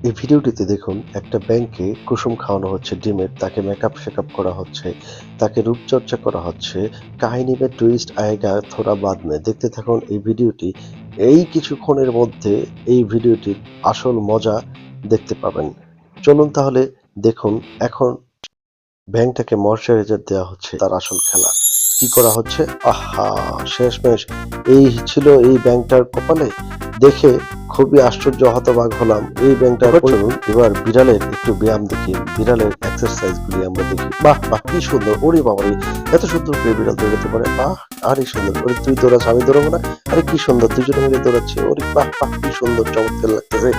এই ভিডিওটিতে দেখুন একটা ব্যাংকে কুসুম খাওয়ানো হচ্ছে ডিমের, তাকে মেকআপ শেকআপ করা হচ্ছে, তাকে রূপচর্চা করা হচ্ছে। কাহিনী में টুইস্ট आएगा थोड़ा बाद में। দেখতে থাকুন এই ভিডিওটি। এই কিছুক্ষণের মধ্যে এই ভিডিওটির আসল মজা দেখতে পাবেন। চলুন তাহলে দেখুন। এখন ব্যাংকটাকে ময়শ্চারাইজার দেওয়া হচ্ছে, তার আসল খেলা কি করা হচ্ছে। আহা, শেষমেশ এই ছিল এই ব্যাংকটার কপালে। দেখে খুবই আশ্চর্য হতবাক হলাম এই ব্যাংকটার। চলুন এবার বিড়ালের একটু ব্যায়াম দেখি, বিড়ালের এক্সারসাইজ গুলি আমরা দেখি। বাহ বাহ, কি সুন্দর! ওরে বাবারে, এত সুন্দর করে বিড়াল দৌড়াতে পারে! বাহ, আরে সুন্দর! ওরে তুই দৌড়াচ্ছ, আমি দৌড়াবো না? আরে কি সুন্দর, দুজনে মিলে দৌড়াচ্ছে! ওরে বাহ বাহ, কি সুন্দর, চমৎকার লাগতেছে!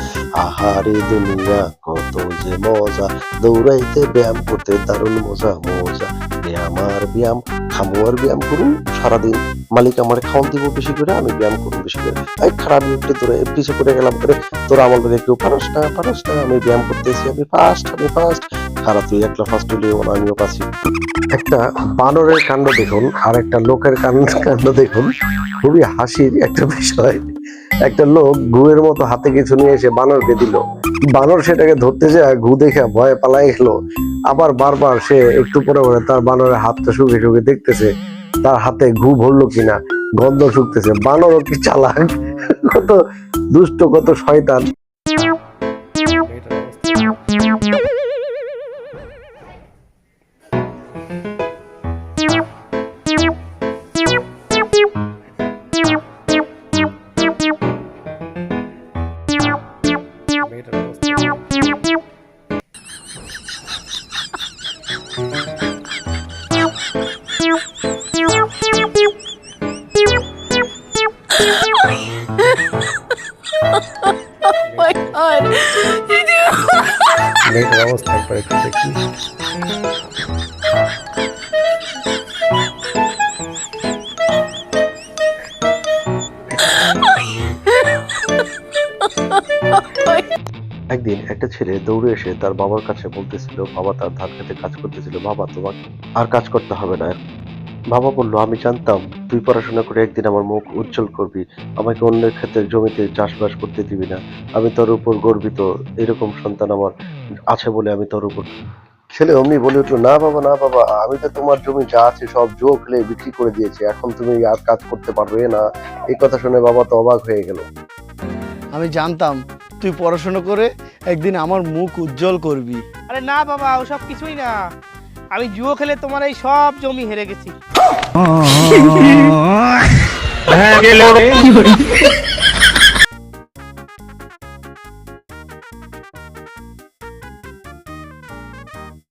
আহারে দুনিয়া কত যে মজা, দৌড়াইতে ব্যায়াম করতে দারুণ মজা মজা। ব্যায়াম আর ব্যায়াম, খামো আর ব্যায়াম করুন সারাদিন। মালিক আমার খাওয়ান দিব বেশি করে, আমি ব্যায়াম করুন বেশি করে। এই খারাপ উঠে তোরা পিছিয়ে পড়ে গেলাম করে, তোরা আমার লোকে কেউ পারস না পারস না, আমি ব্যায়াম করতেছি, আমি ফার্স্ট আমি ফার্স্ট। খারাপ তুই একলা ফার্স্ট হলেও আমিও পাচ্ছি। একটা বানরের কাণ্ড দেখুন আর একটা লোকের কাণ্ড দেখুন, খুবই হাসির একটা বিষয়। একটা লোক ঘুয়ের মতো হাতে কিছু নিয়ে এসে বানরকে দিল। বানর সেটাকে ধরতে যায়, ঘু দেখে ভয়ে পালাই গেল। আবার বারবার সে একটু পরে পরে তার বানরের হাতটা শুকে শুকে দেখতেছে তার হাতে ঘু ভরলো কিনা, গন্ধ শুকতেছে। বানরও কি চালাক, কত দুষ্ট, কত শয়তান! my god! মেয়েটার অবস্থা একবার একটু দেখি। একদিন একটা ছেলে দৌড়ে এসে তার বাবার কাছে বলতেছিল, বাবা তার ধান খেতে কাজ করতেছিল, বাবা তোমাকে আর কাজ করতে হবে না। বাবা বলল, আমি জানতাম তুই পড়াশোনা করে একদিন আমার মুখ উজ্জ্বল করবি, আমাকে অন্যের ক্ষেতের জমিতে চাষবাস করতে দিবি না। আমি তোর উপর গর্বিত, এরকম সন্তান আমার আছে বলে আমি তোর উপর। ছেলে অমনি বলে উঠলো, না বাবা না বাবা, আমি তো তোমার জমি যা আছে সব জুয়ো খেলে বিক্রি করে দিয়েছি, এখন তুমি আর কাজ করতে পারবে না। এই কথা শুনে বাবা তো অবাক হয়ে গেল। আমি জানতাম তুই পড়াশোনা করে একদিন আমার মুখ উজ্জ্বল করবি। আরে না বাবা, ওসব কিছুই না। আমি জুয়ো খেলে তোমার এই সব জমি হেরে গেছি।